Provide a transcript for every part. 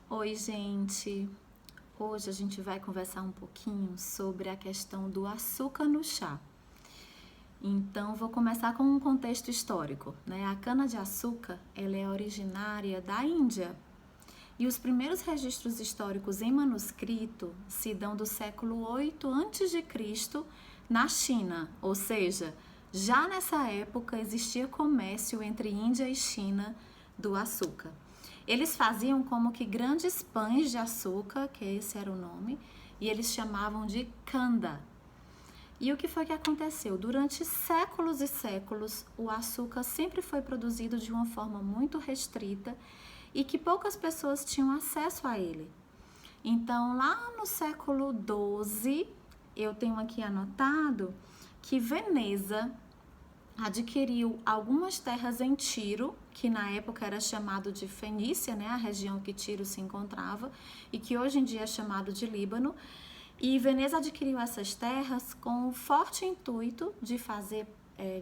Oi, gente! Hoje a gente vai conversar um pouquinho sobre a questão do açúcar no chá. Então, vou começar com um contexto histórico, né? A cana-de-açúcar, ela é originária da Índia. E os primeiros registros históricos em manuscrito se dão do século 8 a.C. na China, ou seja, já nessa época existia comércio entre Índia e China do açúcar. Eles faziam como que grandes pães de açúcar, que esse era o nome, e eles chamavam de kanda. E o que foi que aconteceu? Durante séculos e séculos, o açúcar sempre foi produzido de uma forma muito restrita e que poucas pessoas tinham acesso a ele. Então, lá no século XII, eu tenho aqui anotado que Veneza adquiriu algumas terras em Tiro, que na época era chamado de Fenícia, né, a região que Tiro se encontrava, e que hoje em dia é chamado de Líbano. E Veneza adquiriu essas terras com o forte intuito de fazer,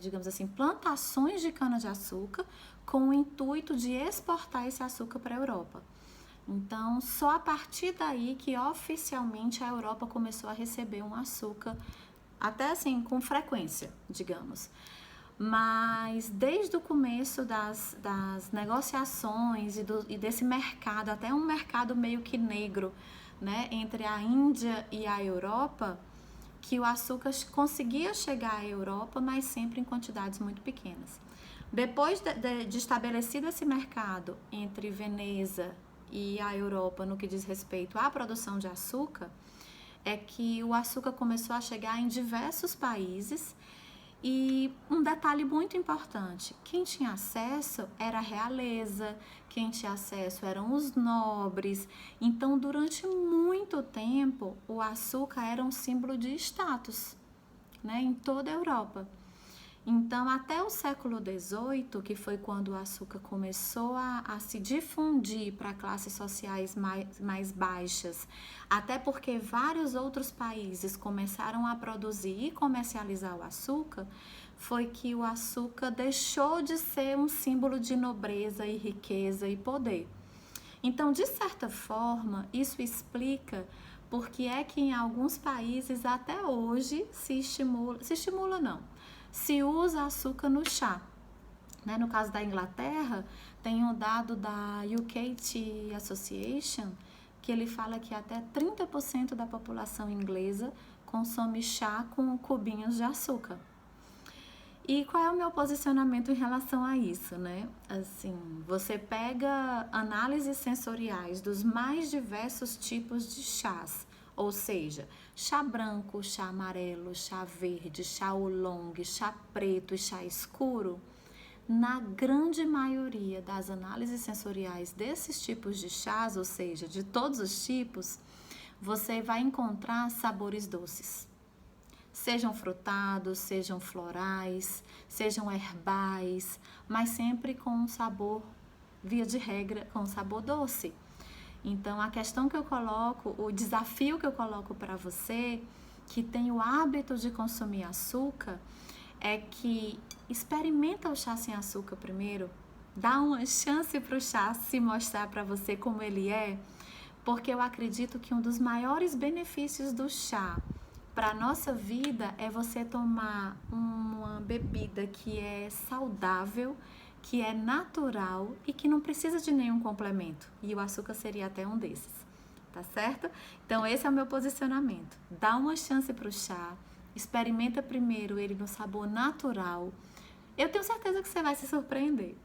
digamos assim, plantações de cana-de-açúcar, com o intuito de exportar esse açúcar para a Europa. Então, só a partir daí que oficialmente a Europa começou a receber um açúcar, até assim, com frequência, digamos. Mas desde o começo das negociações e desse mercado, até um mercado meio que negro, né, entre a Índia e a Europa, que o açúcar conseguia chegar à Europa, mas sempre em quantidades muito pequenas. Depois de estabelecido esse mercado entre Veneza e a Europa no que diz respeito à produção de açúcar, é que o açúcar começou a chegar em diversos países. E um detalhe muito importante, quem tinha acesso era a realeza, quem tinha acesso eram os nobres. Então, durante muito tempo, o açúcar era um símbolo de status, né, em toda a Europa. Então, até o século XVIII, que foi quando o açúcar começou a se difundir para classes sociais mais baixas, até porque vários outros países começaram a produzir e comercializar o açúcar, foi que o açúcar deixou de ser um símbolo de nobreza e riqueza e poder. Então, de certa forma, isso explica porque é que em alguns países até hoje se usa açúcar no chá. Né? No caso da Inglaterra, tem um dado da UK Tea Association que ele fala que até 30% da população inglesa consome chá com cubinhos de açúcar. E qual é o meu posicionamento em relação a isso, né? Assim, você pega análises sensoriais dos mais diversos tipos de chás, ou seja, chá branco, chá amarelo, chá verde, chá oolong, chá preto e chá escuro. Na grande maioria das análises sensoriais desses tipos de chás, ou seja, de todos os tipos, você vai encontrar sabores doces. Sejam frutados, sejam florais, sejam herbais, mas sempre com um sabor, via de regra, com um sabor doce. Então, a questão que eu coloco, o desafio que eu coloco para você, que tem o hábito de consumir açúcar, é que experimenta o chá sem açúcar primeiro, dá uma chance para o chá se mostrar para você como ele é, porque eu acredito que um dos maiores benefícios do chá para a nossa vida é você tomar uma bebida que é saudável, que é natural e que não precisa de nenhum complemento. E o açúcar seria até um desses, tá certo? Então esse é o meu posicionamento. Dá uma chance para o chá, experimenta primeiro ele no sabor natural. Eu tenho certeza que você vai se surpreender.